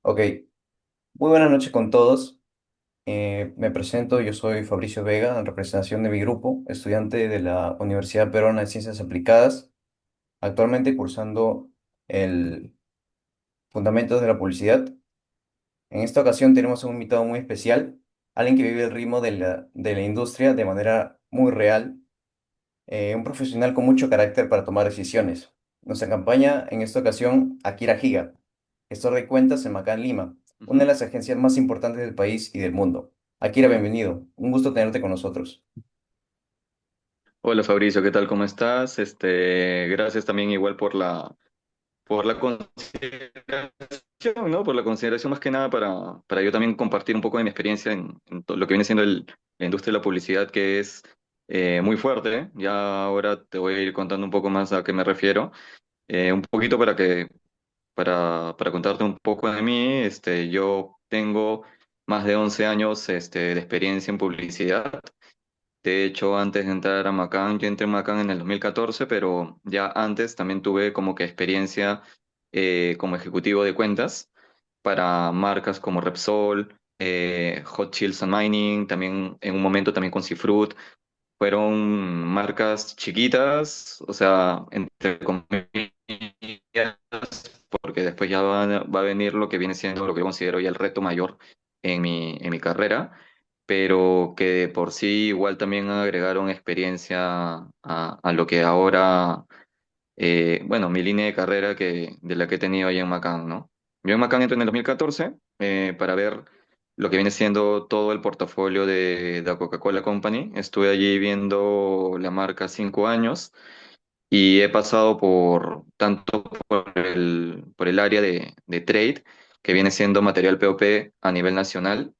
Ok, muy buenas noches con todos. Me presento, yo soy Fabricio Vega, en representación de mi grupo, estudiante de la Universidad Peruana de Ciencias Aplicadas, actualmente cursando el Fundamentos de la Publicidad. En esta ocasión tenemos un invitado muy especial, alguien que vive el ritmo de la industria de manera muy real, un profesional con mucho carácter para tomar decisiones. Nos acompaña en esta ocasión Akira Higa, gestor de cuentas en Macán, Lima, una de Ujú. las agencias más importantes del país y del mundo. Akira, bienvenido. Un gusto tenerte con nosotros. Hola Fabricio, ¿qué tal? ¿Cómo estás? Gracias también igual por la consideración, ¿no? Por la consideración más que nada para yo también compartir un poco de mi experiencia en lo que viene siendo la industria de la publicidad, que es muy fuerte, ¿eh? Ya ahora te voy a ir contando un poco más a qué me refiero. Un poquito para contarte un poco de mí, yo tengo más de 11 años de experiencia en publicidad. De hecho, antes de entrar a Macán, yo entré en Macán en el 2014, pero ya antes también tuve como que experiencia como ejecutivo de cuentas para marcas como Repsol, Hot Chills and Mining, también en un momento también con Cifrut. Fueron marcas chiquitas, o sea, entre comillas, porque después ya va a venir lo que viene siendo lo que yo considero ya el reto mayor en mi carrera, pero que de por sí igual también agregaron experiencia a lo que ahora, bueno, mi línea de carrera de la que he tenido ahí en Macán, ¿no? Yo en Macán entré en el 2014 para ver lo que viene siendo todo el portafolio de la Coca-Cola Company. Estuve allí viendo la marca 5 años y he pasado tanto por el área de trade, que viene siendo material POP a nivel nacional,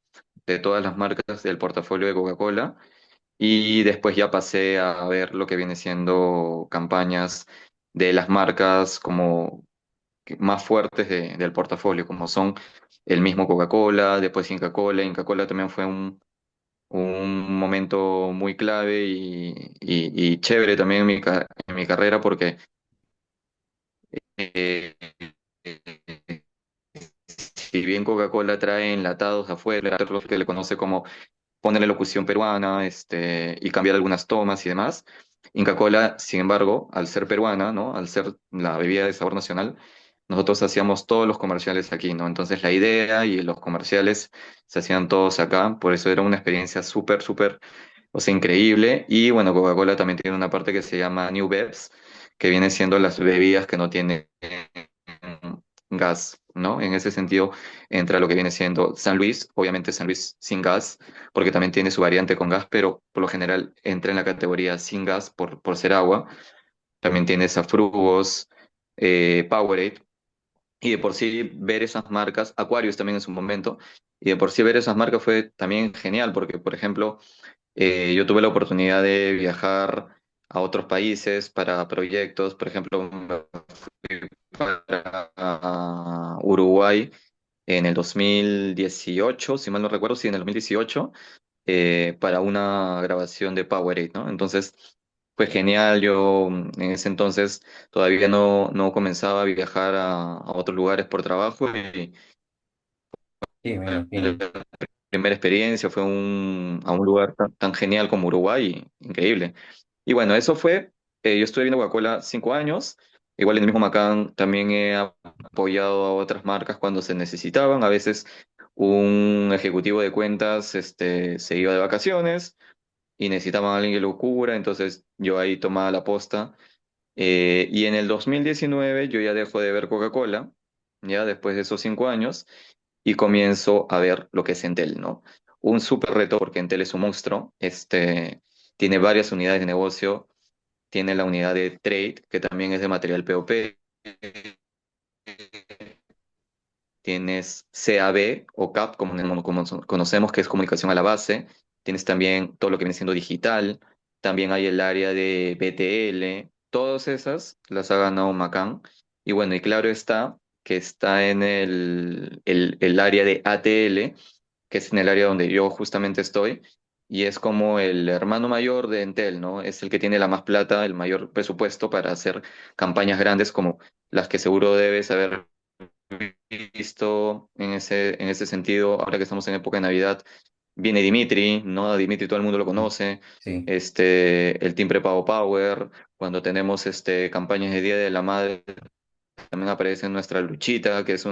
de todas las marcas del portafolio de Coca-Cola, y después ya pasé a ver lo que viene siendo campañas de las marcas como más fuertes del portafolio, como son el mismo Coca-Cola, después Inca-Cola. Inca-Cola también fue un momento muy clave y chévere también en mi carrera porque eh, si bien Coca-Cola trae enlatados afuera, lo que le conoce como ponerle locución peruana, y cambiar algunas tomas y demás. Inca Kola, sin embargo, al ser peruana, ¿no? Al ser la bebida de sabor nacional, nosotros hacíamos todos los comerciales aquí, ¿no? Entonces la idea y los comerciales se hacían todos acá, por eso era una experiencia súper, súper, o sea, increíble. Y bueno, Coca-Cola también tiene una parte que se llama New Bevs, que viene siendo las bebidas que no tienen gas, ¿no? En ese sentido entra lo que viene siendo San Luis, obviamente San Luis sin gas, porque también tiene su variante con gas, pero por lo general entra en la categoría sin gas por ser agua. También tiene Frugos, Powerade, y de por sí ver esas marcas, Aquarius también en su momento, y de por sí ver esas marcas fue también genial, porque por ejemplo, yo tuve la oportunidad de viajar a otros países para proyectos, por ejemplo, me fui para Uruguay en el 2018, si mal no recuerdo, sí, en el 2018, para una grabación de Powerade, ¿no? Entonces, fue genial. Yo en ese entonces todavía no comenzaba a viajar a otros lugares por trabajo y Sí, me la imagino. primera experiencia fue a un lugar tan genial como Uruguay, increíble. Y bueno, eso fue, yo estuve viendo Coca-Cola 5 años, igual en el mismo Macán también he apoyado a otras marcas cuando se necesitaban. A veces un ejecutivo de cuentas se iba de vacaciones y necesitaban a alguien que lo cubra, entonces yo ahí tomaba la posta. Y en el 2019 yo ya dejo de ver Coca-Cola, ya después de esos 5 años, y comienzo a ver lo que es Entel, ¿no? Un súper reto porque Entel es un monstruo, tiene varias unidades de negocio, tiene la unidad de trade, que también es de material POP, tienes CAB o CAP, como conocemos, que es comunicación a la base, tienes también todo lo que viene siendo digital, también hay el área de BTL, todas esas las ha ganado Macan. Y bueno, y claro está que está en el área de ATL, que es en el área donde yo justamente estoy, y es como el hermano mayor de Entel, ¿no? Es el que tiene la más plata, el mayor presupuesto para hacer campañas grandes como las que seguro debes haber visto en ese sentido, ahora que estamos en época de Navidad, viene Dimitri, ¿no? A Dimitri todo el mundo lo Sí, conoce, sí, el timbre Pavo Power, cuando tenemos campañas de Día de la Madre, también aparece nuestra Luchita, que es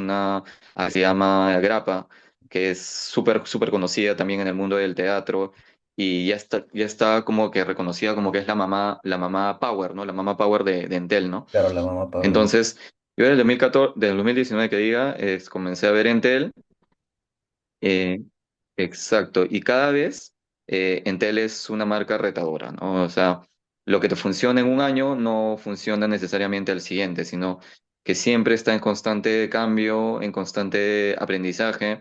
se llama Grapa, que es súper conocida también en el mundo del teatro, y ya está como que reconocida como que es la mamá Power, ¿no? La mamá Power de Entel, ¿no? claro, la mamá Pablo. Entonces, yo desde el 2014, desde el 2019 que diga, comencé a ver Entel, eh, exacto, y cada vez Entel es una marca retadora, ¿no? O sea, lo que te funciona en un año no funciona necesariamente al siguiente, sino que siempre está en constante cambio, en constante aprendizaje.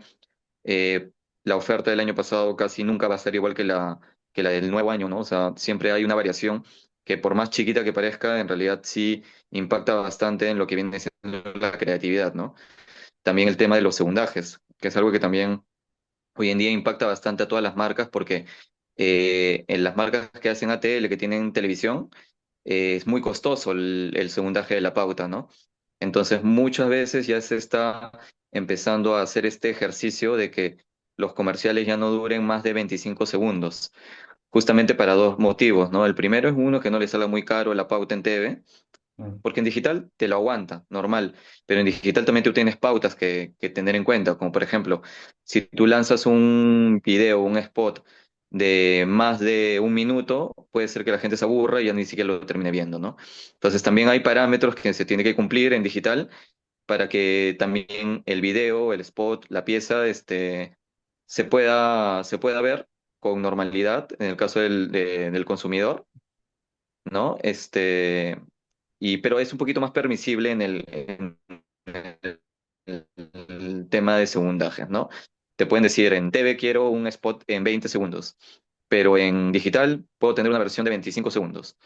Eh, la oferta del año pasado casi nunca va a ser igual que que la del nuevo año, ¿no? O sea, siempre hay una variación que por más chiquita que parezca, en realidad sí impacta bastante en lo que viene siendo la creatividad, ¿no? También el tema de los segundajes, que es algo que también hoy en día impacta bastante a todas las marcas porque en las marcas que hacen ATL, que tienen televisión, es muy costoso el segundaje de la pauta, ¿no? Entonces muchas veces ya se está empezando a hacer este ejercicio de que los comerciales ya no duren más de 25 segundos, justamente para dos motivos, ¿no? El primero es uno que no le salga muy caro la pauta en TV, Mm, porque en digital te lo aguanta, normal, pero en digital también tú tienes pautas que tener en cuenta, como por ejemplo, si tú lanzas un video, un spot de más de un minuto, puede ser que la gente se aburra y ya ni siquiera lo termine viendo, ¿no? Entonces también hay parámetros que se tienen que cumplir en digital para que también el video, el spot, la pieza, se pueda ver con normalidad en el caso del consumidor, ¿no? Pero es un poquito más permisible el tema de segundajes, ¿no? Te pueden decir, en TV quiero un spot en 20 segundos, pero en digital puedo tener una versión de 25 segundos,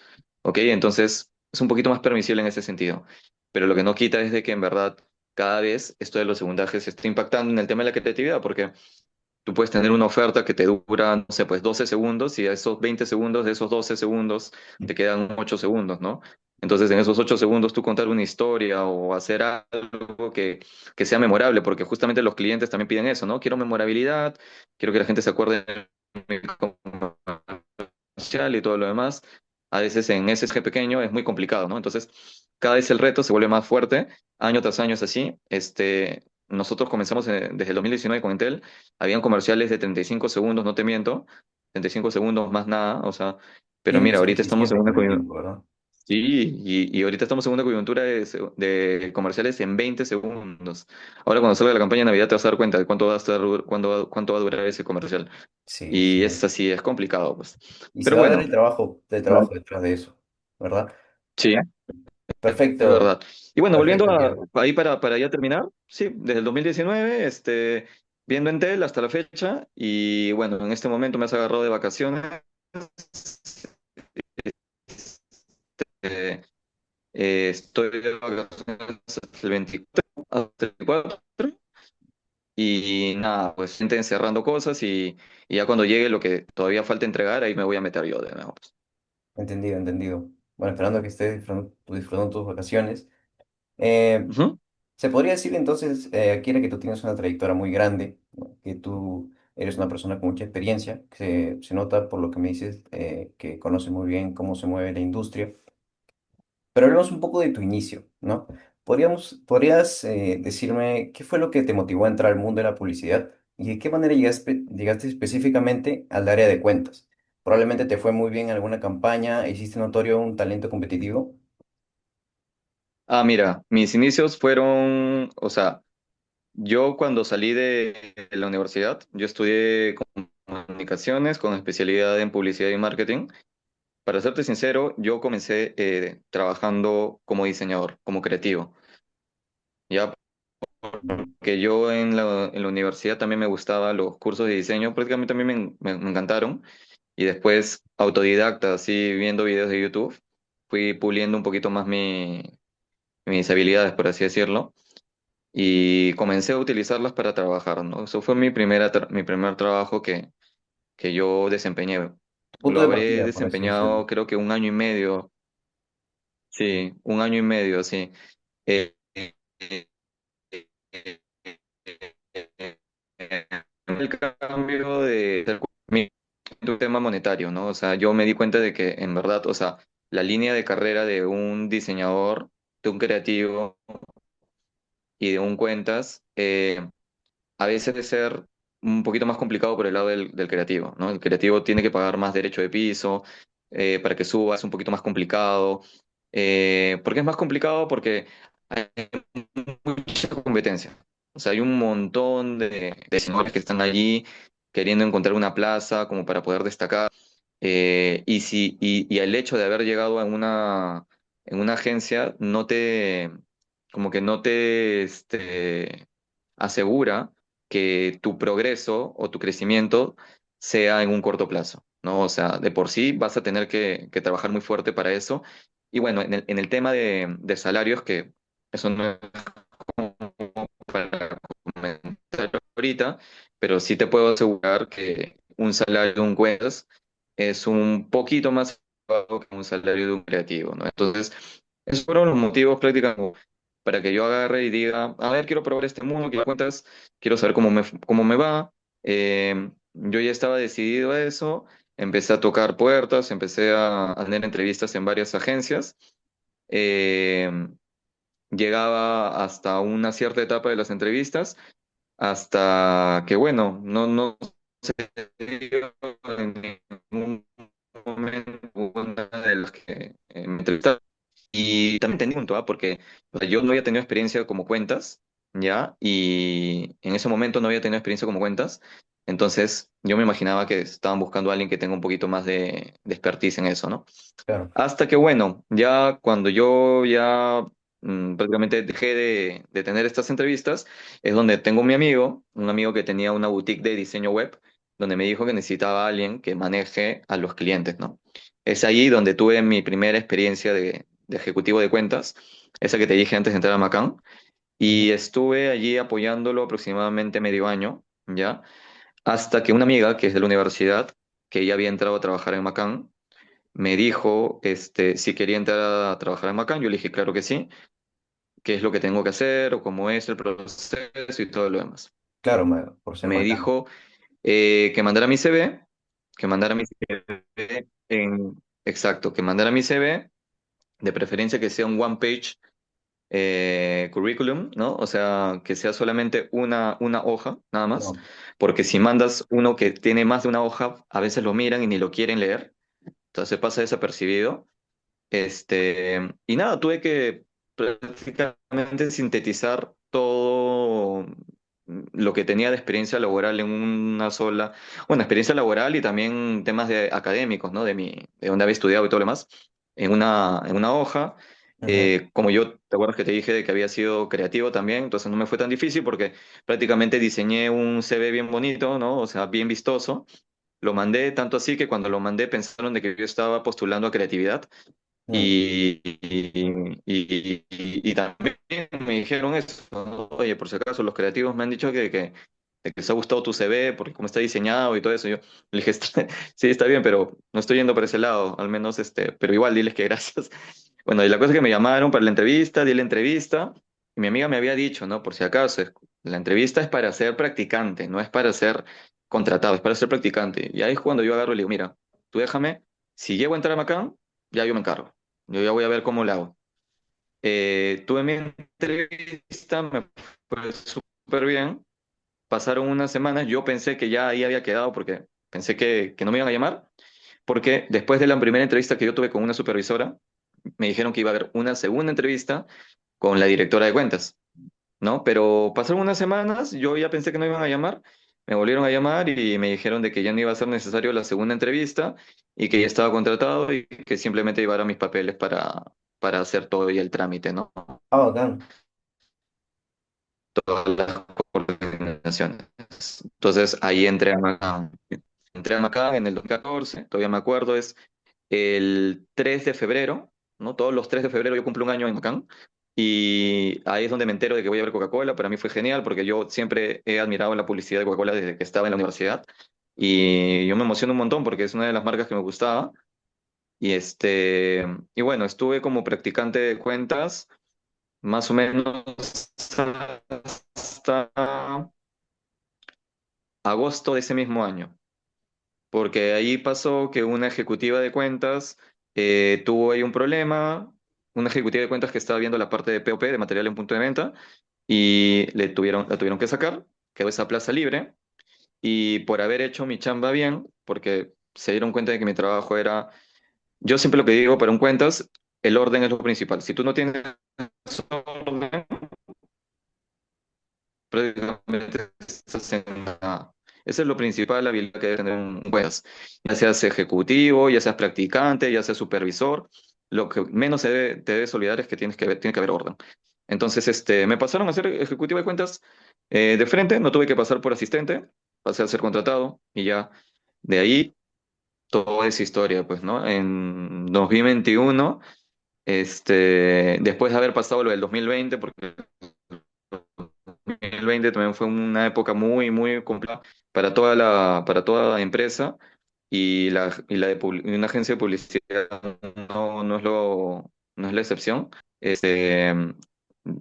¿ok? Entonces es un poquito más permisible en ese sentido, pero lo que no quita es de que en verdad cada vez esto de los segundajes está impactando en el tema de la creatividad, porque tú puedes tener una oferta que te dura, no sé, pues 12 segundos y a esos 20 segundos, de esos 12 segundos, te quedan 8 segundos, ¿no? Entonces, en esos 8 segundos tú contar una historia o hacer algo que sea memorable, porque justamente los clientes también piden eso, ¿no? Quiero memorabilidad, quiero que la gente se acuerde de mi comercial y todo lo demás. A veces en ese SG pequeño es muy complicado, ¿no? Entonces, cada vez el reto se vuelve más fuerte, año tras año es así. Nosotros comenzamos desde el 2019 con Intel, habían comerciales de 35 segundos, no te miento, 35 segundos más nada, o sea, pero Tiene que mira, ser ahorita estamos en eficiente una con el coyuntura, tiempo, ¿verdad? sí, y ahorita estamos en una coyuntura de comerciales en 20 segundos. Ahora cuando salga la campaña de Navidad te vas a dar cuenta de cuánto va a estar, cuánto va a durar ese comercial. Sí, Y sí. es así, es complicado, pues. Y se Pero va a ver bueno, el trabajo detrás de eso, ¿verdad? sí, es Perfecto, verdad. Y bueno, volviendo perfecto, Diego. ahí para ya terminar, sí, desde el 2019, viendo Entel hasta la fecha, y bueno, en este momento me has agarrado de vacaciones. eh, Estoy de vacaciones hasta el 24, y nada, pues gente encerrando cosas y ya cuando llegue lo que todavía falta entregar, ahí me voy a meter yo de nuevo, pues. Entendido, entendido. Bueno, esperando que estés disfrutando tus vacaciones. Eh, Ujú. Se podría decir entonces, Akira, que tú tienes una trayectoria muy grande, ¿no? Que tú eres una persona con mucha experiencia, que se nota por lo que me dices, que conoces muy bien cómo se mueve la industria. Pero hablemos un poco de tu inicio, ¿no? ¿Podrías decirme qué fue lo que te motivó a entrar al mundo de la publicidad y de qué manera llegaste específicamente al área de cuentas? Probablemente te fue muy bien en alguna campaña, hiciste notorio un talento competitivo. Ah, mira, mis inicios fueron, o sea, yo cuando salí de la universidad, yo estudié comunicaciones con especialidad en publicidad y marketing. Para serte sincero, yo comencé trabajando como diseñador, como creativo. Ya que yo en la universidad también me gustaban los cursos de diseño, prácticamente también me encantaron. Y después, autodidacta, así viendo videos de YouTube, fui puliendo un poquito más mis habilidades, por así decirlo. Y comencé a utilizarlas para trabajar, ¿no? Eso fue mi primer trabajo que yo desempeñé. Punto Lo de habré partida, por así decirlo. desempeñado creo que un año y medio, sí, un año y medio, sí. Eh, el cambio de un tema monetario, ¿no? O sea, yo me di cuenta de que en verdad, o sea, la línea de carrera de un diseñador, de un creativo y de un cuentas, a veces de ser un poquito más complicado por el lado del creativo, ¿no? El creativo tiene que pagar más derecho de piso, para que suba, es un poquito más complicado. ¿Por qué es más complicado? Porque hay mucha competencia. O sea, hay un montón de señores que están allí queriendo encontrar una plaza como para poder destacar. Y el hecho de haber llegado en una agencia no te, como que no te asegura que tu progreso o tu crecimiento sea en un corto plazo, ¿no? O sea, de por sí vas a tener que trabajar muy fuerte para eso. Y bueno, en el tema de salarios, que eso no es para comentar ahorita, pero sí te puedo asegurar que un salario de un cuentas es un poquito más bajo que un salario de un creativo, ¿no? Entonces, esos fueron los motivos prácticamente para que yo agarre y diga, a ver, quiero probar este mundo, quiero cuentas, quiero saber cómo me va. Yo ya estaba decidido a eso, empecé a tocar puertas, empecé a tener entrevistas en varias agencias. Eh, Llegaba hasta una cierta etapa de las entrevistas, hasta que, bueno, no se dio en ningún momento una de las que me entrevistaron. Y también tenía un punto, ¿ah? Porque o sea, yo no había tenido experiencia como cuentas, ¿ya? Y en ese momento no había tenido experiencia como cuentas, entonces yo me imaginaba que estaban buscando a alguien que tenga un poquito más de expertise en eso, ¿no? Claro. Hasta que, bueno, ya cuando yo ya prácticamente dejé de tener estas entrevistas, es donde tengo un amigo que tenía una boutique de diseño web, donde me dijo que necesitaba a alguien que maneje a los clientes, ¿no? Es ahí donde tuve mi primera experiencia de ejecutivo de cuentas, esa que te dije antes de entrar a Macan, Ujú. y estuve allí apoyándolo aproximadamente medio año, ¿ya? Hasta que una amiga, que es de la universidad, que ya había entrado a trabajar en Macan, me dijo si quería entrar a trabajar en Macan. Yo le dije, claro que sí, qué es lo que tengo que hacer o cómo es el proceso y todo lo demás. Claro, por ser Me Macán. dijo que mandara mi CV, que mandara mi CV exacto, que mandara mi CV, de preferencia que sea un one page curriculum, ¿no? O sea, que sea solamente una hoja, nada más, No, porque si mandas uno que tiene más de una hoja, a veces lo miran y ni lo quieren leer, entonces pasa desapercibido. Y nada, tuve que prácticamente sintetizar todo lo que tenía de experiencia laboral en una sola, bueno, experiencia laboral y también temas de académicos, ¿no? De donde había estudiado y todo lo demás, en una hoja. ujú, Como yo, ¿te acuerdas que te dije de que había sido creativo también? Entonces no me fue tan difícil porque prácticamente diseñé un CV bien bonito, ¿no? O sea, bien vistoso. Lo mandé, tanto así que cuando lo mandé pensaron de que yo estaba postulando a creatividad. mm, Y también me dijeron eso, ¿no? Oye, por si acaso, los creativos me han dicho de que les ha gustado tu CV, porque cómo está diseñado y todo eso. Yo le dije, sí, está bien, pero no estoy yendo por ese lado, al menos, pero igual diles que gracias. Bueno, y la cosa es que me llamaron para la entrevista, di la entrevista, y mi amiga me había dicho, ¿no? Por si acaso, la entrevista es para ser practicante, no es para ser contratado, es para ser practicante. Y ahí es cuando yo agarro y le digo, mira, tú déjame, si llego a entrar a Macán, ya yo me encargo. Yo ya voy a ver cómo lo hago. Tuve mi entrevista, me fue súper bien. Pasaron unas semanas, yo pensé que ya ahí había quedado porque pensé que no me iban a llamar, porque después de la primera entrevista que yo tuve con una supervisora, me dijeron que iba a haber una segunda entrevista con la directora de cuentas, ¿no? Pero pasaron unas semanas, yo ya pensé que no iban a llamar, me volvieron a llamar y me dijeron de que ya no iba a ser necesario la segunda entrevista y que ya estaba contratado y que simplemente iba a dar mis papeles para hacer todo y el trámite, ¿no? ah, bacán. Todas las coordinaciones. Entonces ahí entré a Macán en el 2014, todavía me acuerdo, es el 3 de febrero, ¿no? Todos los 3 de febrero yo cumplo un año en Macán. Y ahí es donde me entero de que voy a ver Coca-Cola. Para mí fue genial porque yo siempre he admirado la publicidad de Coca-Cola desde que estaba en la universidad. Y yo me emociono un montón porque es una de las marcas que me gustaba. Y, y bueno, estuve como practicante de cuentas más o menos hasta agosto de ese mismo año, porque ahí pasó que una ejecutiva de cuentas tuvo ahí un problema, una ejecutiva de cuentas que estaba viendo la parte de POP, de material en punto de venta, y la tuvieron que sacar, quedó esa plaza libre, y por haber hecho mi chamba bien, porque se dieron cuenta de que mi trabajo era, yo siempre lo que digo para un cuentas, el orden es lo principal. Si tú no tienes orden, prácticamente estás en nada. Esa es lo principal, la habilidad que debe tener un juez. Ya seas ejecutivo, ya seas practicante, ya seas supervisor, lo que menos te debes olvidar es que tiene que haber orden. Entonces, me pasaron a ser ejecutivo de cuentas de frente, no tuve que pasar por asistente, pasé a ser contratado y ya de ahí todo es historia, pues, ¿no? En 2021, después de haber pasado lo del 2020, porque 2020 también fue una época muy, muy complicada para toda empresa y una agencia de publicidad no es la excepción. En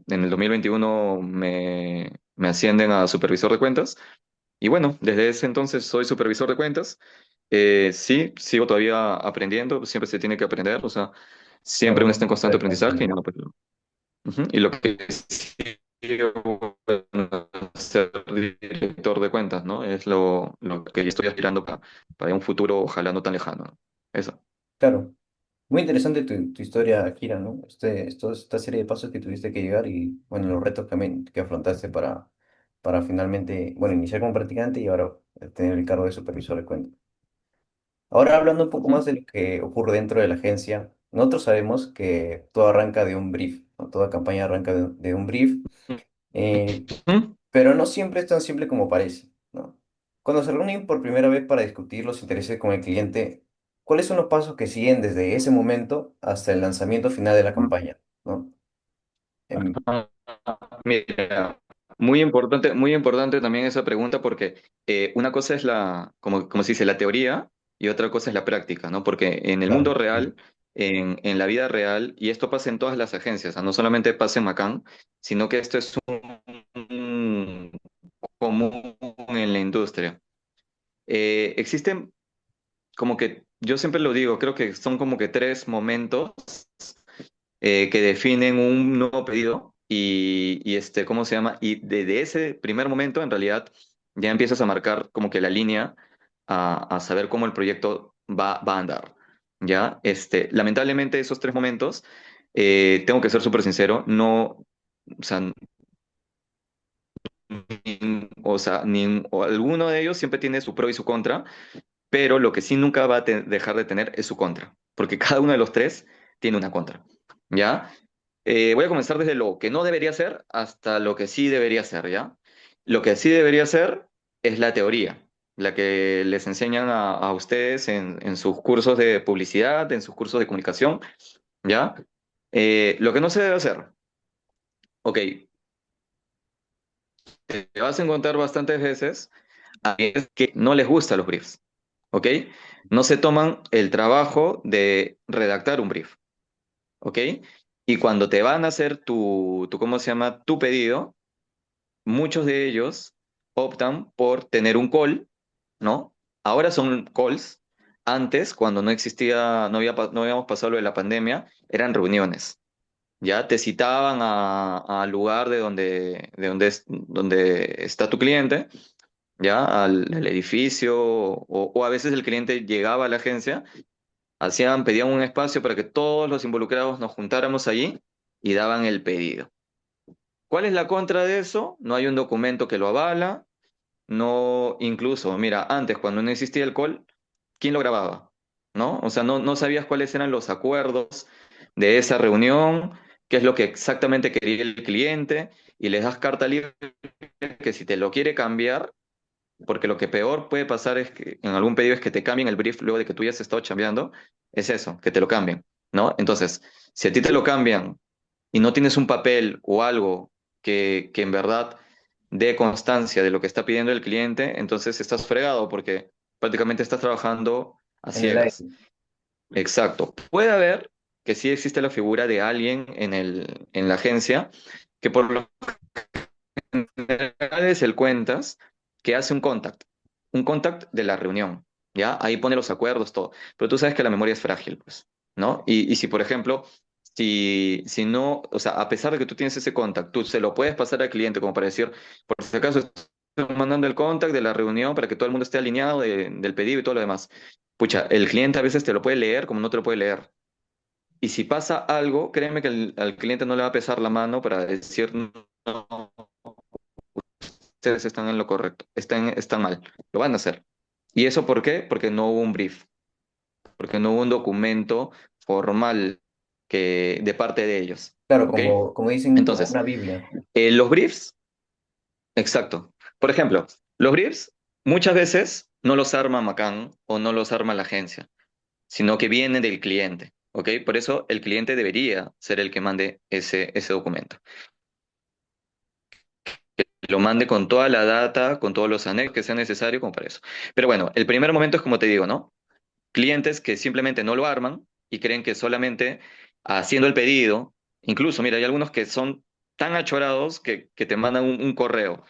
el 2021 me ascienden a supervisor de cuentas y bueno, desde ese entonces soy supervisor de cuentas. Sí, sigo todavía aprendiendo, siempre se tiene que aprender, o sea, siempre Claro, uno no está en importa constante el tiempo, aprendizaje y ¿no? no, pues, ujú. Y lo que sí, bueno, ser director de cuentas, ¿no? Es lo que yo estoy aspirando para un futuro, ojalá no tan lejano, ¿no? Eso. Claro. Muy interesante tu historia, Akira, ¿no? Esta serie de pasos que tuviste que llegar y, bueno, los retos que afrontaste para finalmente, bueno, iniciar como practicante y ahora tener el cargo de supervisor de cuentas. Ahora hablando un poco Ujú, más de lo que ocurre dentro de la agencia, nosotros sabemos que todo arranca de un brief, ¿no? Toda campaña arranca de un brief, eh, ujú. pero no siempre es tan simple como parece, ¿no? Cuando se reúnen por primera vez para discutir los intereses con el cliente, ¿cuáles son los pasos que siguen desde ese momento hasta el lanzamiento final de la campaña, ¿no? Em, Mira, muy importante también esa pregunta porque una cosa es como se dice, la teoría y otra cosa es la práctica, ¿no? Porque en el mundo claro, real, en la vida real, y esto pasa en todas las agencias, o sea, no solamente pasa en Macán, sino que esto es un común en la industria. Existen como que, yo siempre lo digo, creo que son como que tres momentos que definen un nuevo pedido ¿cómo se llama? Y desde ese primer momento, en realidad, ya empiezas a marcar como que la línea a saber cómo el proyecto va a andar, ¿ya? Lamentablemente, esos tres momentos, tengo que ser súper sincero, no, o sea, o alguno de ellos siempre tiene su pro y su contra, pero lo que sí nunca va a dejar de tener es su contra, porque cada uno de los tres tiene una contra, ¿ya? Voy a comenzar desde lo que no debería ser hasta lo que sí debería ser, ¿ya? Lo que sí debería ser es la teoría, la que les enseñan a ustedes en sus cursos de publicidad, en sus cursos de comunicación, ¿ya? Lo que no se debe hacer, ok, te vas a encontrar bastantes veces a es que no les gustan los briefs, ¿ok? No se toman el trabajo de redactar un brief, ¿ok? Y cuando te van a hacer ¿cómo se llama? Tu pedido, muchos de ellos optan por tener un call, ¿no? Ahora son calls. Antes, cuando no existía, no habíamos pasado lo de la pandemia, eran reuniones. Ya te citaban al lugar donde está tu cliente, ya al edificio, o a veces el cliente llegaba a la agencia, pedían un espacio para que todos los involucrados nos juntáramos allí y daban el pedido. ¿Cuál es la contra de eso? No hay un documento que lo avala. No, incluso, mira, antes cuando no existía el call, ¿quién lo grababa? ¿No? O sea, no sabías cuáles eran los acuerdos de esa reunión, qué es lo que exactamente quería el cliente, y les das carta libre que si te lo quiere cambiar, porque lo que peor puede pasar es que en algún pedido es que te cambien el brief luego de que tú ya has estado chambeando, es eso, que te lo cambien, ¿no? Entonces, si a ti te lo cambian y no tienes un papel o algo que en verdad dé constancia de lo que está pidiendo el cliente, entonces estás fregado porque prácticamente estás trabajando a en el ciegas. aire. Exacto. Puede haber que sí existe la figura de alguien en la agencia que por lo general es el cuentas que hace un contact de la reunión, ¿ya? Ahí pone los acuerdos, todo. Pero tú sabes que la memoria es frágil, pues, ¿no? Y si, por ejemplo, si no, o sea, a pesar de que tú tienes ese contact, tú se lo puedes pasar al cliente como para decir, por si acaso estoy mandando el contact de la reunión para que todo el mundo esté alineado del pedido y todo lo demás. Pucha, el cliente a veces te lo puede leer como no te lo puede leer. Y si pasa algo, créeme que al cliente no le va a pesar la mano para decir, no, ustedes están en lo correcto, están mal, lo van a hacer. ¿Y eso por qué? Porque no hubo un brief, porque no hubo un documento formal de parte de ellos. Claro, ¿Ok? como dicen, como Entonces, una Biblia. los briefs, exacto. Por ejemplo, los briefs muchas veces no los arma Macan o no los arma la agencia, sino que vienen del cliente. ¿Ok? Por eso el cliente debería ser el que mande ese documento. Lo mande con toda la data, con todos los anexos que sea necesario como para eso. Pero bueno, el primer momento es como te digo, ¿no? Clientes que simplemente no lo arman y creen que solamente haciendo el pedido, incluso, mira, hay algunos que son tan achorados que te mandan un correo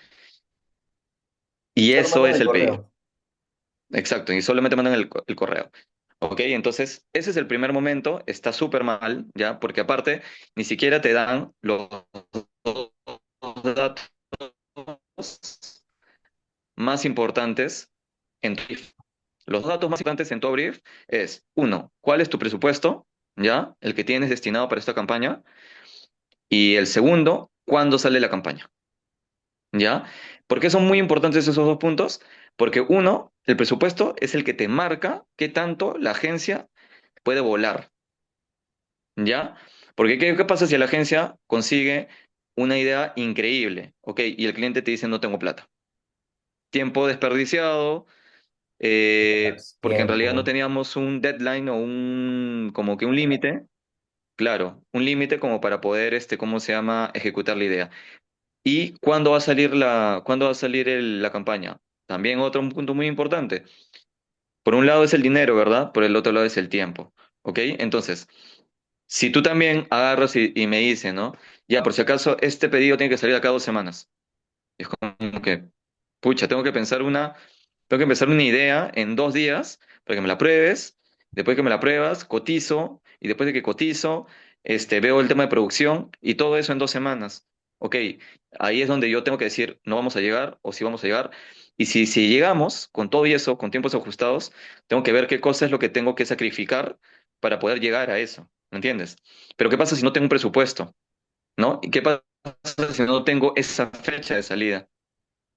y Solo eso mandan es el el pedido. correo. Exacto, y solamente mandan el correo. ¿Ok? Entonces, ese es el primer momento, está súper mal, ¿ya? Porque aparte, ni siquiera te dan los datos más importantes en tu brief. Los datos más importantes en tu brief es, uno, ¿cuál es tu presupuesto? ¿Ya? El que tienes destinado para esta campaña. Y el segundo, ¿cuándo sale la campaña? ¿Ya? ¿Por qué son muy importantes esos dos puntos? Porque uno, el presupuesto es el que te marca qué tanto la agencia puede volar. ¿Ya? Porque ¿qué pasa si la agencia consigue una idea increíble? ¿Ok? Y el cliente te dice no tengo plata. Tiempo desperdiciado, porque en realidad no Tiempo. teníamos un deadline o como que un límite, claro, un límite como para poder, ¿cómo se llama?, ejecutar la idea. ¿Y cuándo va a salir cuándo va a salir la campaña? También otro punto muy importante. Por un lado es el dinero, ¿verdad? Por el otro lado es el tiempo, ¿ok? Entonces, si tú también agarras y me dices, ¿no? Ya, por si acaso, este pedido tiene que salir acá 2 semanas. Es como que, pucha, tengo que empezar una idea en 2 días para que me la pruebes. Después que me la pruebas, cotizo. Y después de que cotizo, veo el tema de producción y todo eso en 2 semanas. Ok, ahí es donde yo tengo que decir, no vamos a llegar o si vamos a llegar. Y si llegamos con todo y eso, con tiempos ajustados, tengo que ver qué cosa es lo que tengo que sacrificar para poder llegar a eso. ¿Me entiendes? Pero ¿qué pasa si no tengo un presupuesto? ¿No? ¿Y qué pasa si no tengo esa fecha de salida?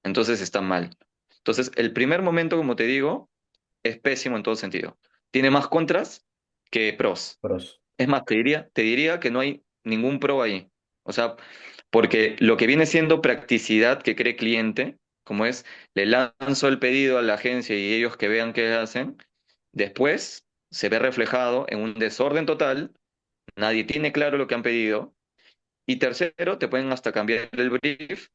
Entonces está mal. Entonces, el primer momento, como te digo, es pésimo en todo sentido. Tiene más contras que pros. Pros. Es más, te diría que no hay ningún pro ahí. O sea, porque lo que viene siendo practicidad que cree cliente, como es, le lanzo el pedido a la agencia y ellos que vean qué hacen, después se ve reflejado en un desorden total, nadie tiene claro lo que han pedido, y tercero, te pueden hasta cambiar el brief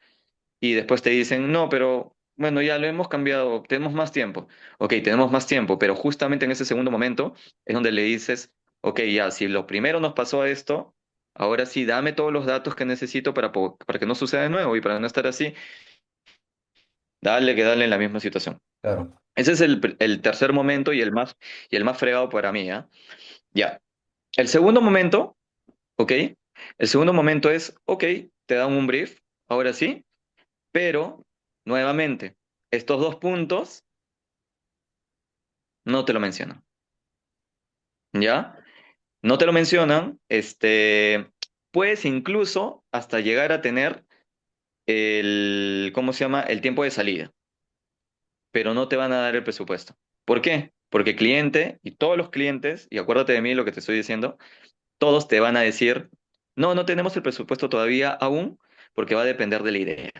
y después te dicen, no, pero bueno, ya lo hemos cambiado, tenemos más tiempo. Ok, tenemos más tiempo, pero justamente en ese segundo momento es donde le dices, ok, ya, si lo primero nos pasó a esto, ahora sí, dame todos los datos que necesito para que no suceda de nuevo y para no estar así, dale que dale en la misma situación. Claro. Ese es el tercer momento y el más fregado para mí, ¿ya? Ya. El segundo momento, ok, el segundo momento es, ok, te dan un brief, ahora sí. Pero, nuevamente, estos dos puntos no te lo mencionan, ¿ya? No te lo mencionan, puedes incluso hasta llegar a tener ¿cómo se llama? El tiempo de salida, pero no te van a dar el presupuesto. ¿Por qué? Porque cliente y todos los clientes, y acuérdate de mí lo que te estoy diciendo, todos te van a decir, no, no tenemos el presupuesto todavía aún, porque va a depender de la idea.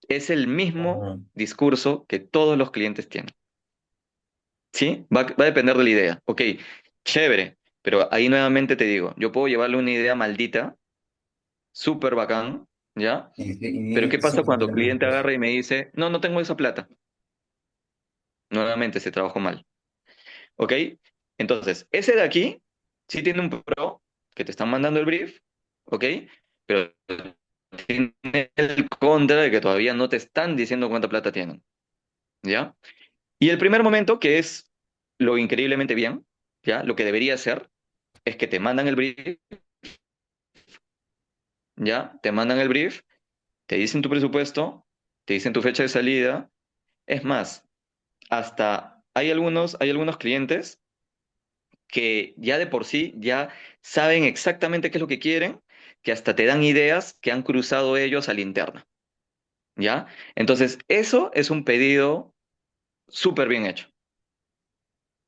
Es el mismo Ajá. discurso que todos los clientes tienen. ¿Sí? Va a depender de la idea. Ok, chévere, pero ahí nuevamente te digo, yo puedo llevarle una idea maldita, súper bacán, ¿ya? Pero Y ¿qué pasa sin cuando el tener cliente presupuesto. agarra y me dice, no, no tengo esa plata? Nuevamente se trabajó mal. ¿Ok? Entonces, ese de aquí sí tiene un pro que te están mandando el brief, ¿ok? Pero tiene el recontra de que todavía no te están diciendo cuánta plata tienen, ¿ya? Y el primer momento, que es lo increíblemente bien, ¿ya? Lo que debería ser, es que te mandan el brief, ¿ya? Te mandan el brief, te dicen tu presupuesto, te dicen tu fecha de salida. Es más, hasta hay algunos clientes que ya de por sí ya saben exactamente qué es lo que quieren, que hasta te dan ideas que han cruzado ellos a la interna, ¿ya? Entonces, eso es un pedido súper bien hecho.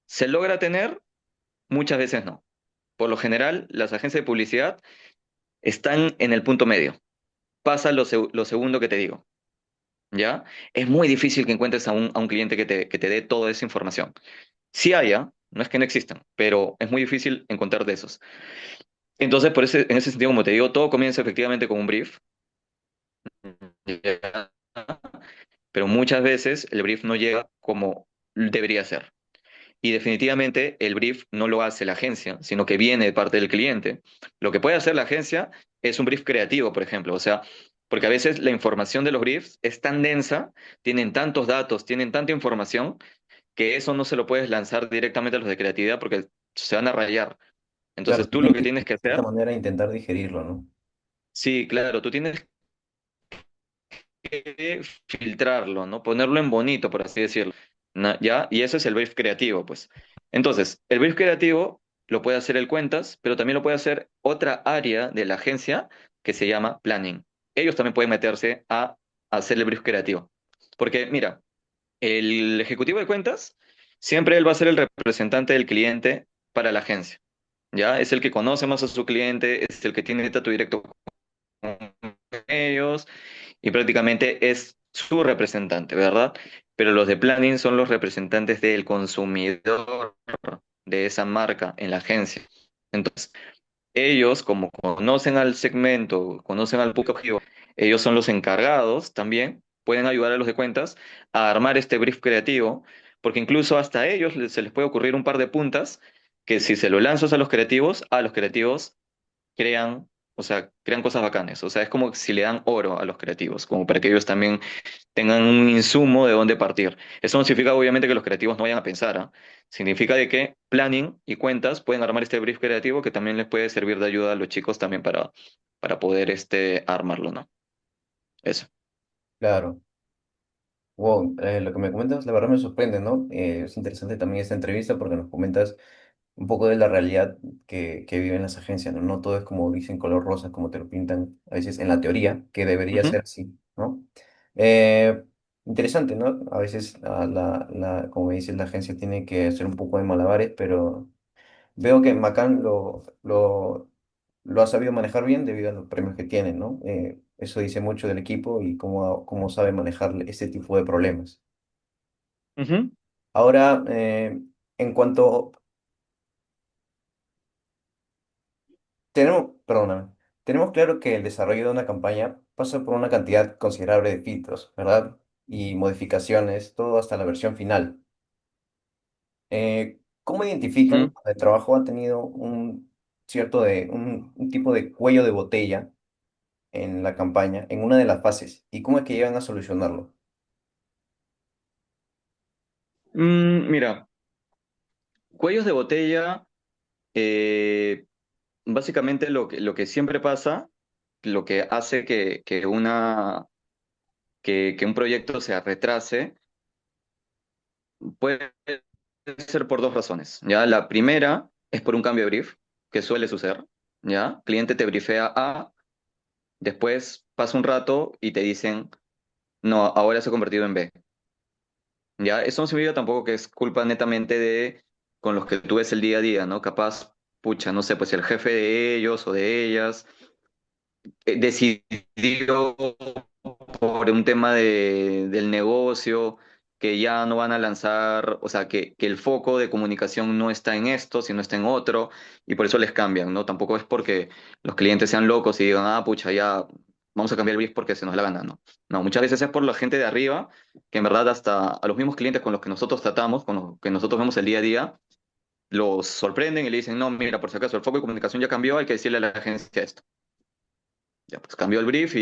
¿Se logra tener? Muchas veces no. Por lo general, las agencias de publicidad están en el punto medio. Pasa lo segundo que te digo, ¿ya? Es muy difícil que encuentres a un cliente que te dé toda esa información. Sí haya, no es que no existan, pero es muy difícil encontrar de esos. Entonces, en ese sentido, como te digo, todo comienza efectivamente con un brief, ¿ya? Pero muchas veces el brief no llega como debería ser. Y definitivamente el brief no lo hace la agencia, sino que viene de parte del cliente. Lo que puede hacer la agencia es un brief creativo, por ejemplo. O sea, porque a veces la información de los briefs es tan densa, tienen tantos datos, tienen tanta información, que eso no se lo puedes lanzar directamente a los de creatividad porque se van a rayar. Claro, Entonces tú lo tienen que que, tienes que de cierta hacer, manera, intentar digerirlo, ¿no? sí, claro, tú tienes que filtrarlo, ¿no? Ponerlo en bonito, por así decirlo. ¿Ya? Y ese es el brief creativo, pues. Entonces, el brief creativo lo puede hacer el cuentas, pero también lo puede hacer otra área de la agencia que se llama planning. Ellos también pueden meterse a hacer el brief creativo. Porque, mira, el ejecutivo de cuentas, siempre él va a ser el representante del cliente para la agencia. ¿Ya? Es el que conoce más a su cliente, es el que tiene trato directo con ellos y prácticamente es su representante, ¿verdad? Pero los de planning son los representantes del consumidor de esa marca en la agencia. Entonces, ellos, como conocen al segmento, conocen al público objetivo, ellos son los encargados también, pueden ayudar a los de cuentas a armar este brief creativo, porque incluso hasta a ellos se les puede ocurrir un par de puntas que si se lo lanzas a los creativos crean, o sea, crean cosas bacanes. O sea, es como si le dan oro a los creativos, como para que ellos también tengan un insumo de dónde partir. Eso no significa, obviamente, que los creativos no vayan a pensar, ¿ah? Significa de que planning y cuentas pueden armar este brief creativo que también les puede servir de ayuda a los chicos también para poder armarlo, ¿no? Eso. Claro. Wow, lo que me comentas, la verdad me sorprende, ¿no? Es interesante también esta entrevista porque nos comentas un poco de la realidad que viven las agencias, ¿no? No todo es como dicen color rosa, como te lo pintan a veces en la teoría, que debería Ujú, ser así, ¿no? Eh, Interesante, ¿no? A veces, como dices, la agencia tiene que hacer un poco de malabares, pero veo que Macan lo ha sabido manejar bien debido a los premios que tiene, ¿no? Eso dice mucho del equipo y cómo sabe manejar este tipo de problemas. ujú. Ahora, en cuanto perdóname, tenemos claro que el desarrollo de una campaña pasa por una cantidad considerable de filtros, ¿verdad? Y modificaciones, todo hasta la versión final. ¿Cómo identifican Ujú. cuando el trabajo ha tenido un tipo de cuello de botella en la campaña, en una de las fases? ¿Y cómo es que llegan a solucionarlo? Mira, cuellos de botella, eh, básicamente lo que siempre pasa, lo que hace que un proyecto se retrase, puede ser por dos razones, ¿ya? La primera es por un cambio de brief, que suele suceder, ¿ya? Cliente te briefea A, después pasa un rato y te dicen, no, ahora se ha convertido en B, ¿ya? Eso no significa tampoco que es culpa netamente de con los que tú ves el día a día, ¿no? Capaz, pucha, no sé, pues el jefe de ellos o de ellas decidió por un tema del negocio, que ya no van a lanzar, o sea, que el foco de comunicación no está en esto, sino está en otro, y por eso les cambian, ¿no? Tampoco es porque los clientes sean locos y digan, ah, pucha, ya vamos a cambiar el brief porque se nos da la gana, ¿no? No, muchas veces es por la gente de arriba, que en verdad hasta a los mismos clientes con los que nosotros tratamos, con los que nosotros vemos el día a día, los sorprenden y le dicen, no, mira, por si acaso el foco de comunicación ya cambió, hay que decirle a la agencia esto. Ya, pues cambió el brief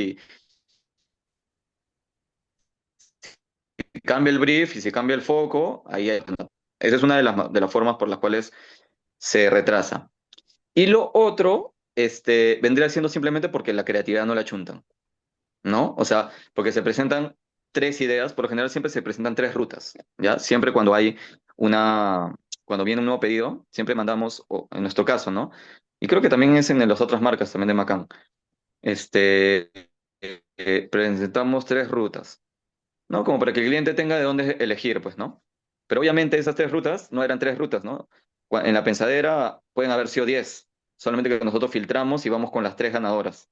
cambia el brief y si cambia el foco, esa es una de las formas por las cuales se retrasa. Y lo otro, vendría siendo simplemente porque la creatividad no la chuntan, ¿no? O sea, porque se presentan tres ideas, por lo general siempre se presentan tres rutas, ¿ya? Siempre cuando hay cuando viene un nuevo pedido, siempre mandamos, o en nuestro caso, ¿no? Y creo que también es en las otras marcas también de Macan, este, presentamos tres rutas, ¿no? Como para que el cliente tenga de dónde elegir, pues, ¿no? Pero obviamente esas tres rutas no eran tres rutas, ¿no? En la pensadera pueden haber sido 10, solamente que nosotros filtramos y vamos con las tres ganadoras.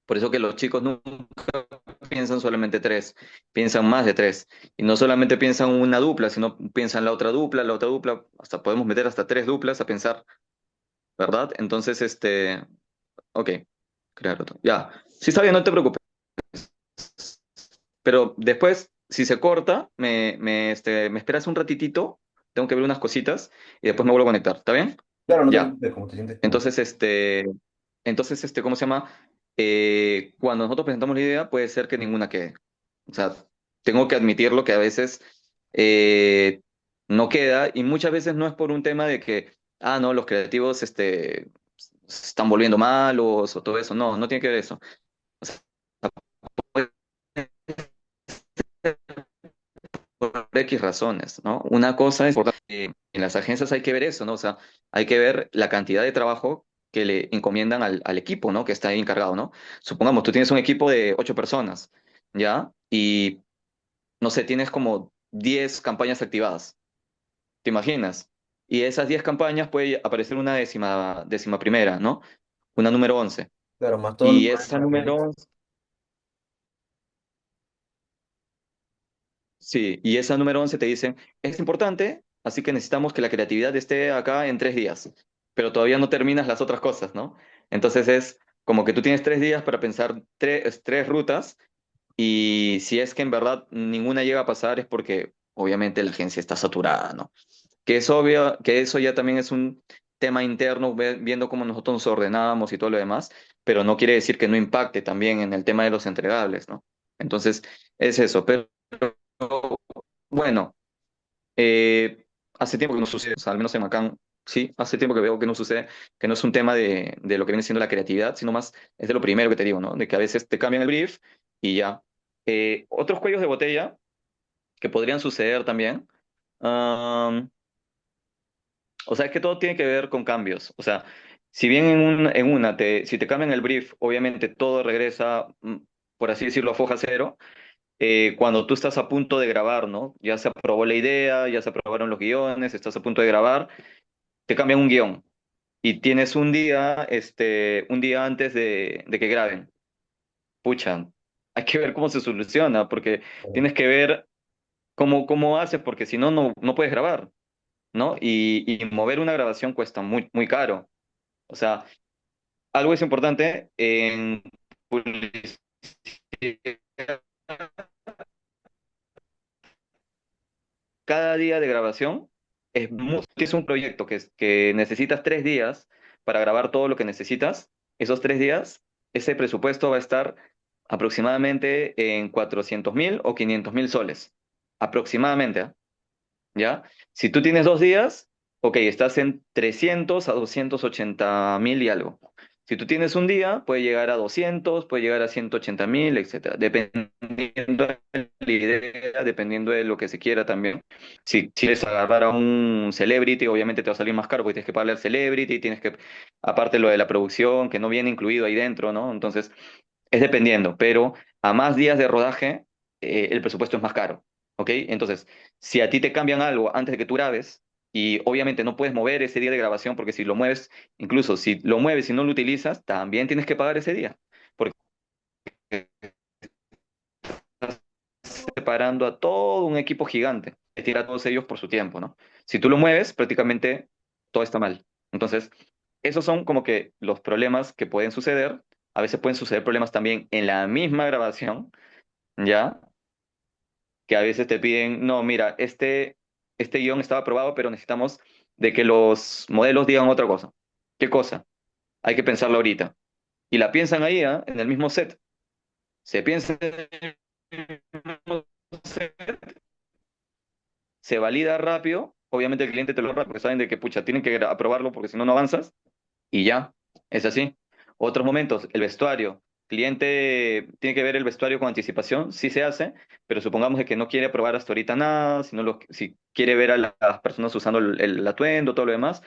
Por eso que los chicos nunca piensan solamente tres, piensan más de tres. Y no solamente piensan una dupla, sino piensan la otra dupla, hasta podemos meter hasta tres duplas a pensar, ¿verdad? Entonces, ok, crear otro. Ya, sí está bien, no te preocupes. Pero después, si se corta, me esperas un ratitito, tengo que ver unas cositas y después me vuelvo a conectar, ¿está bien? Claro, no te Ya. preocupes, como te sientes como... Entonces, ¿cómo se llama? Cuando nosotros presentamos la idea, puede ser que ninguna quede. O sea, tengo que admitirlo que a veces eh, no queda y muchas veces no es por un tema de que, no, los creativos se están volviendo malos o todo eso. No, no tiene que ver eso. O sea, puede ser por X razones, ¿no? Una cosa es, en las agencias hay que ver eso, ¿no? O sea, hay que ver la cantidad de trabajo que le encomiendan al equipo, ¿no? Que está ahí encargado, ¿no? Supongamos, tú tienes un equipo de 8 personas, ¿ya? Y no sé, tienes como 10 campañas activadas, ¿te imaginas? Y esas 10 campañas puede aparecer una décima primera, ¿no? Una número 11. Claro, más todo el Y esa problema que número es. 11, sí, y esa número 11 te dicen, es importante, así que necesitamos que la creatividad esté acá en 3 días, pero todavía no terminas las otras cosas, ¿no? Entonces es como que tú tienes 3 días para pensar tres rutas y si es que en verdad ninguna llega a pasar es porque obviamente la agencia está saturada, ¿no? Que es obvio, que eso ya también es un tema interno, viendo cómo nosotros nos ordenamos y todo lo demás, pero no quiere decir que no impacte también en el tema de los entregables, ¿no? Entonces, es eso. Pero bueno, eh, hace tiempo que no sucede, o sea, al menos en Macán, sí, hace tiempo que veo que no sucede, que no es un tema de lo que viene siendo la creatividad, sino más es de lo primero que te digo, ¿no? De que a veces te cambian el brief y ya. Otros cuellos de botella que podrían suceder también. O sea, es que todo tiene que ver con cambios. O sea, si bien si te cambian el brief, obviamente todo regresa, por así decirlo, a foja cero. Cuando tú estás a punto de grabar, ¿no? Ya se aprobó la idea, ya se aprobaron los guiones, estás a punto de grabar, te cambian un guión y tienes un día antes de que graben. Pucha, hay que ver cómo se soluciona, porque tienes que ver cómo haces, porque si no, no puedes grabar, ¿no? Y mover una grabación cuesta muy, muy caro. O sea, algo es importante en publicidad. Cada día de grabación si es un proyecto que necesitas 3 días para grabar todo lo que necesitas. Esos 3 días, ese presupuesto va a estar aproximadamente en 400.000 o 500.000 soles. Aproximadamente, ¿ah? ¿Ya? Si tú tienes 2 días, ok, estás en 300 a 280.000 y algo. Si tú tienes un día, puede llegar a 200, puede llegar a 180.000, etcétera. Dependiendo de la idea, dependiendo de lo que se quiera también. Si quieres agarrar a un celebrity, obviamente te va a salir más caro porque tienes que pagarle al celebrity, aparte lo de la producción, que no viene incluido ahí dentro, ¿no? Entonces, es dependiendo, pero a más días de rodaje, el presupuesto es más caro, ¿ok? Entonces, si a ti te cambian algo antes de que tú grabes, y obviamente no puedes mover ese día de grabación, porque si lo mueves, incluso si lo mueves y no lo utilizas, también tienes que pagar ese día, porque estás separando a todo un equipo gigante, que tira a todos ellos por su tiempo, ¿no? Si tú lo mueves, prácticamente todo está mal. Entonces, esos son como que los problemas que pueden suceder. A veces pueden suceder problemas también en la misma grabación, ¿ya? Que a veces te piden, no, mira, este guión estaba aprobado, pero necesitamos de que los modelos digan otra cosa. ¿Qué cosa? Hay que pensarlo ahorita. Y la piensan ahí, ¿ah? En el mismo set. Se piensa en el mismo set se valida rápido, obviamente el cliente te lo ahorra porque saben de que, pucha, tienen que aprobarlo porque si no, no avanzas y ya, es así. Otros momentos, el vestuario. Cliente tiene que ver el vestuario con anticipación, sí se hace, pero supongamos de que no quiere probar hasta ahorita nada, sino si quiere ver a las personas usando el atuendo, todo lo demás,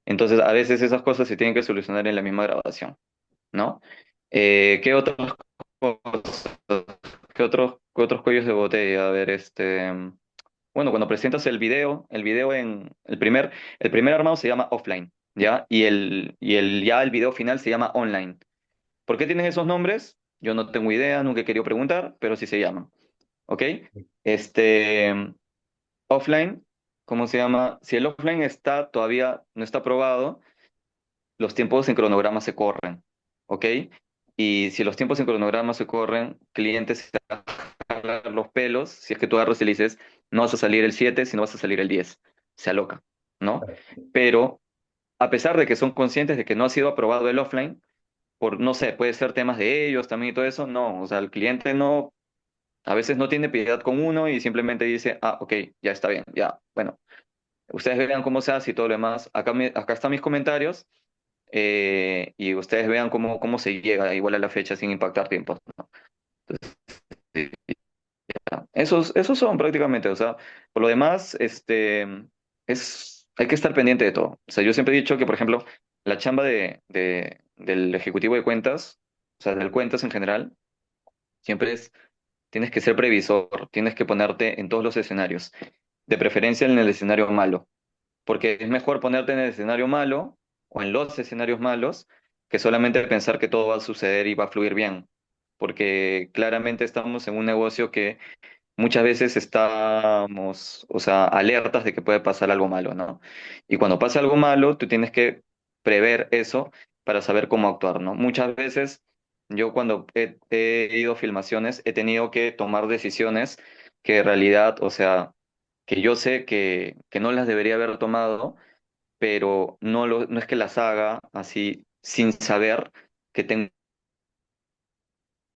entonces a veces esas cosas se tienen que solucionar en la misma grabación, ¿no? ¿Qué otras cosas? ¿Qué otros cuellos de botella? A ver, bueno, cuando presentas el video el primer armado se llama offline, ¿ya? Ya el video final se llama online. ¿Por qué tienen esos nombres? Yo no tengo idea, nunca he querido preguntar, pero sí se llaman, ¿ok? Este, offline, ¿cómo se llama? Si el offline todavía no está aprobado, los tiempos en cronograma se corren, ¿ok? Y si los tiempos en cronograma se corren, clientes se jalan los pelos, si es que tú agarras y le dices, no vas a salir el 7, sino vas a salir el 10, se aloca, ¿no? Pero a pesar de que son conscientes de que no ha sido aprobado el offline, por, no sé, puede ser temas de ellos también y todo eso, no, o sea, el cliente no, a veces no tiene piedad con uno y simplemente dice, ah, ok, ya está bien, ya, bueno, ustedes vean cómo se hace y todo lo demás, acá están mis comentarios y ustedes vean cómo se llega igual a la fecha sin impactar tiempos, ¿no? Entonces, sí, ya. Esos son prácticamente, o sea, por lo demás, hay que estar pendiente de todo. O sea, yo siempre he dicho que, por ejemplo, la chamba del ejecutivo de cuentas, o sea, del cuentas en general, siempre tienes que ser previsor, tienes que ponerte en todos los escenarios, de preferencia en el escenario malo, porque es mejor ponerte en el escenario malo o en los escenarios malos que solamente pensar que todo va a suceder y va a fluir bien, porque claramente estamos en un negocio que muchas veces estamos, o sea, alertas de que puede pasar algo malo, ¿no? Y cuando pasa algo malo, tú tienes que prever eso para saber cómo actuar, ¿no? Muchas veces yo cuando he ido a filmaciones he tenido que tomar decisiones que en realidad, o sea, que yo sé que no las debería haber tomado, pero no es que las haga así sin saber que tengo